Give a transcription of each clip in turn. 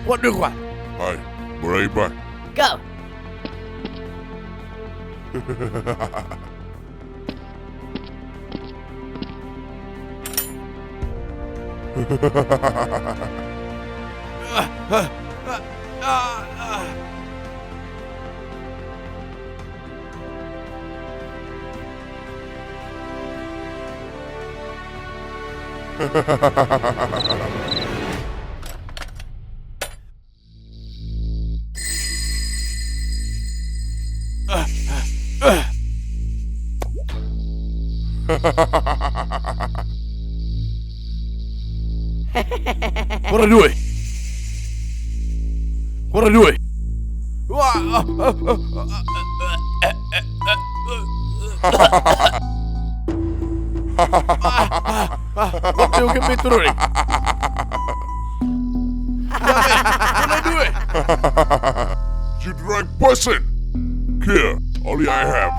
What được quả? Hey, bring it back. Go. What are you doing? What are you doing? What do you get me doing? What are you doing? You drag poison. Here, only I have.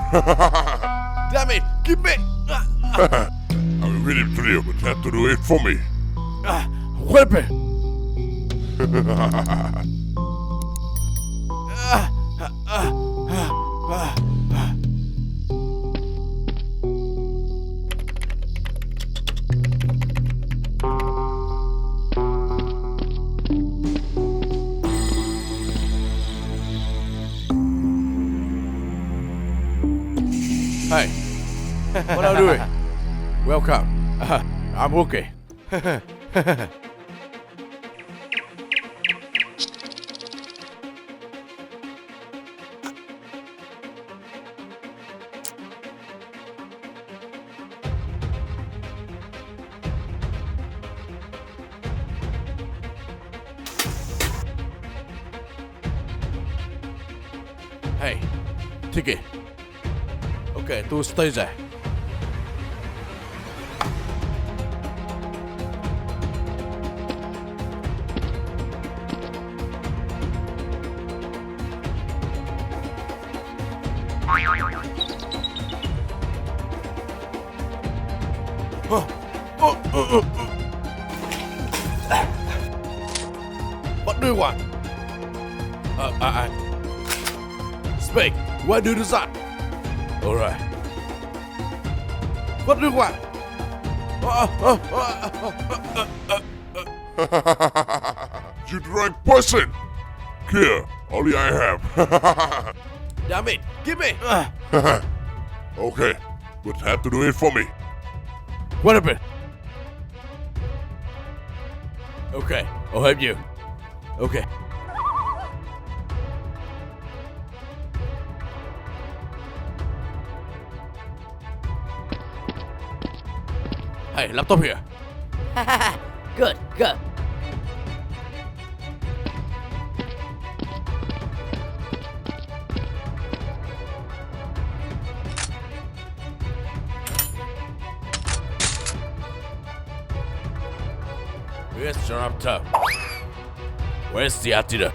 Damn it! Give me! I will read it to you, but you have to do it for me. Help me! Hey, what are you doing? Welcome. I'm okay. Hey, take it. Okay, to stay there. What do you want? Speak. Why do you do that? All right. What do you want? You drag poison. Here, only I have. Damn it! Give me! Okay, but have to do it for me. What happened? Okay, I'll help you. Okay. Hey, laptop here. Good, good. Where's your laptop? Where's the antidote?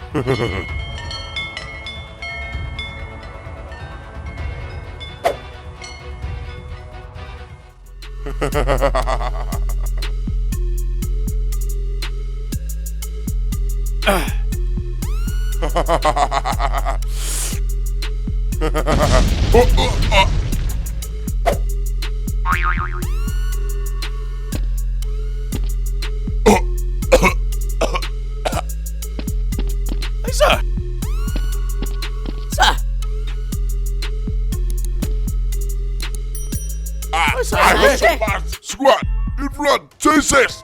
Sir! Sir! I have some last squad in front. Jesus!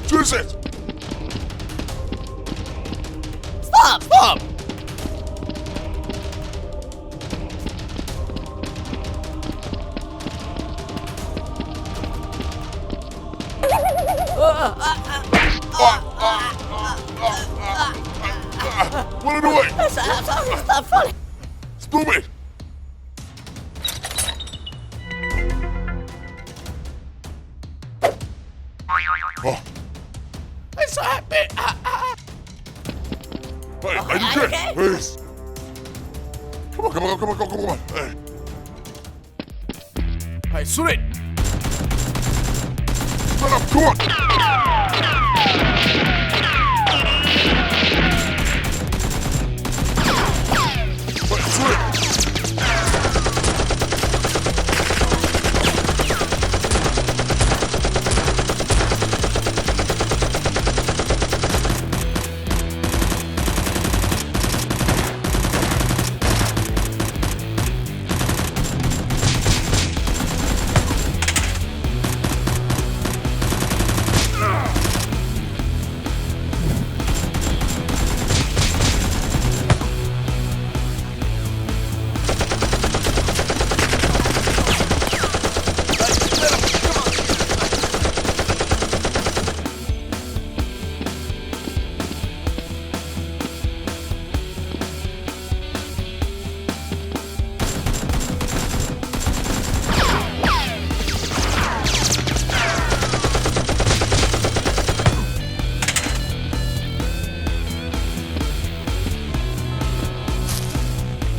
Choose it! Stop! Stop! Run away! Stop falling! Stupid! Oh, I'm so happy. hey, are you okay? okay? Please. Come on. Hey, Hey, shoot it. run up, come on! Hey, shoot it!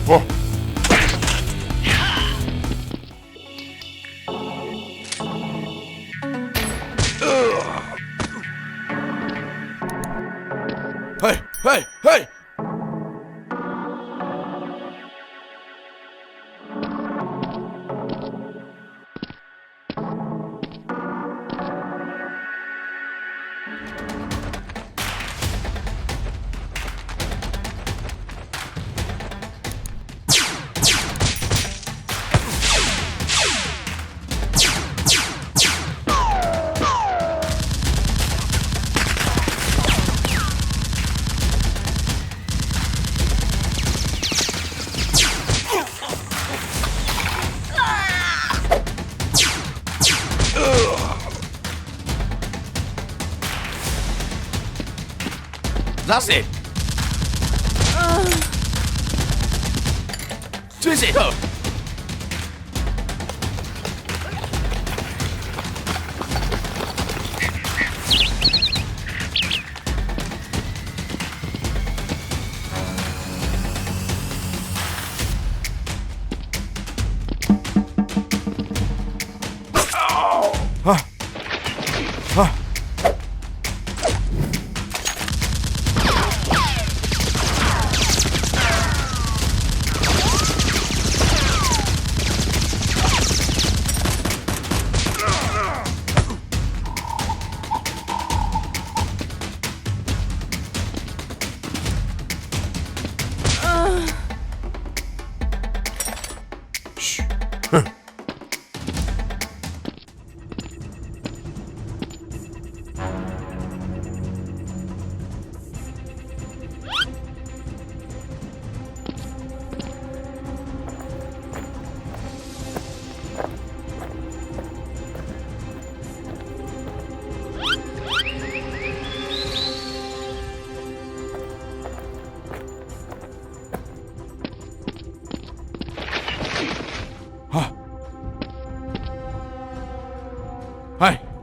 Oh, Hey! That's it. Twist it. Go. Shh.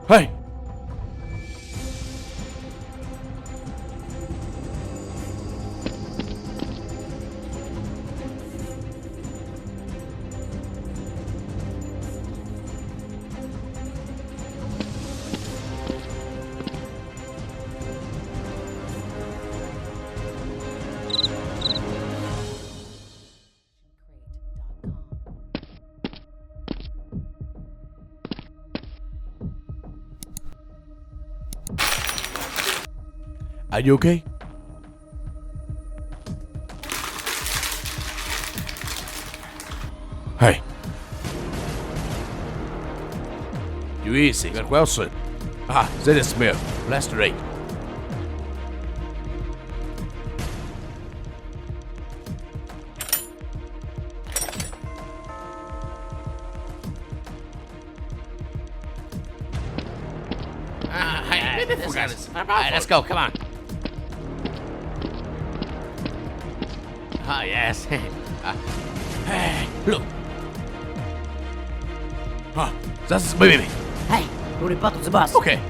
Hey! Are you okay? Hey. You easy. Good question. Ah, that is Smith. Blasted. Alright, let's go, come on. Oh, yes. Hey, look. That's baby. Hey, go report to the boss. Okay.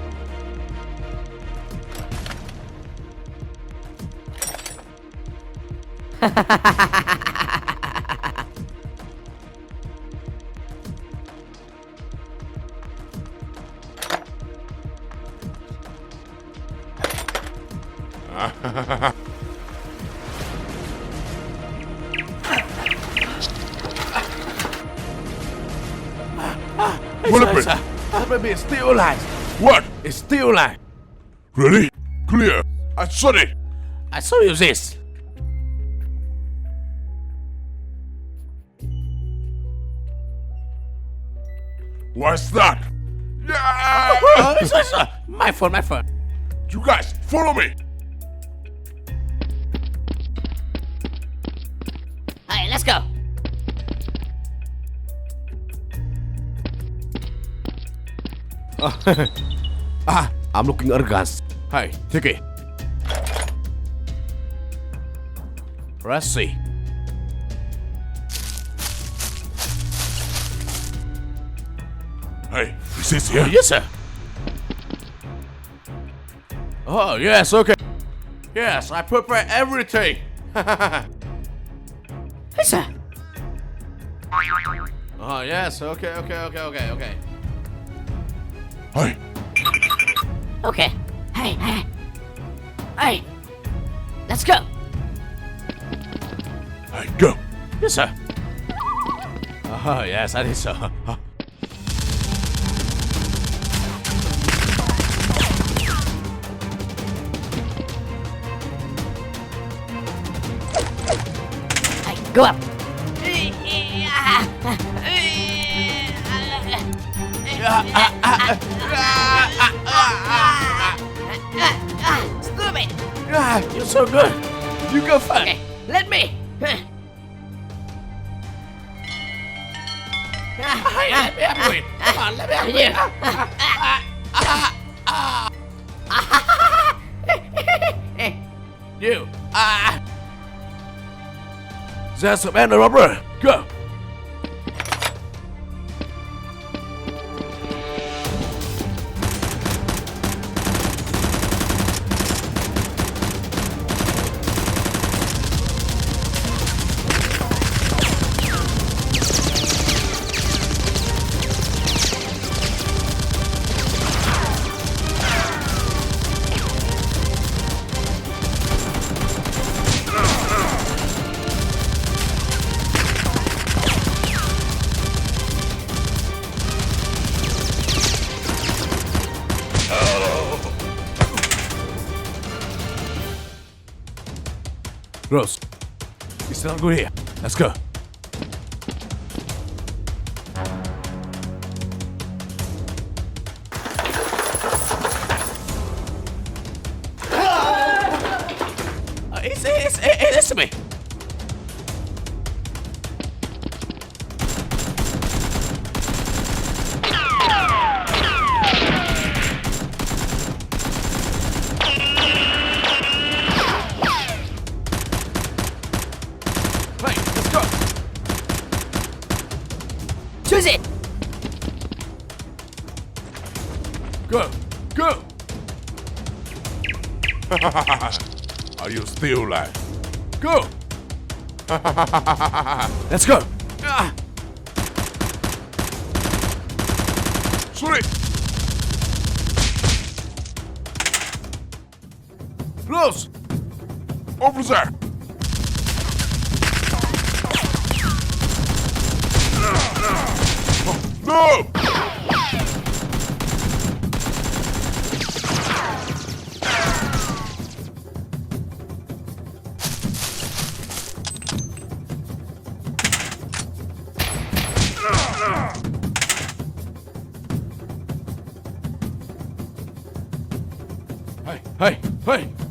What happened? Baby, it's still alive. What? It's still alive. Ready? Clear. I saw it. I saw you this. What's that? It's my phone. You guys, follow me. Hey, let's go. I'm looking at guns. Hey, take it. Let's see. Hey, is this here? Yes, sir. Oh, yes, okay. Yes, I prepare everything. Hey, sir. Oh, yes, okay. Hey, Okay. Hey. Let's go. hey, go. Yes, sir. Oh, yes, I did so. Hey, go up. Stupid. You're so good. You go first. Okay, let me. Hey, let me have it. Come on, let me have it. You. There's a man, robber. Go. Rose, it's not good here. Let's go. It's me. Hey, let's go. Choose it. Go. Are you still alive? Go. Let's go. Sorry. Close. Officer. No! Hey, hey, hey!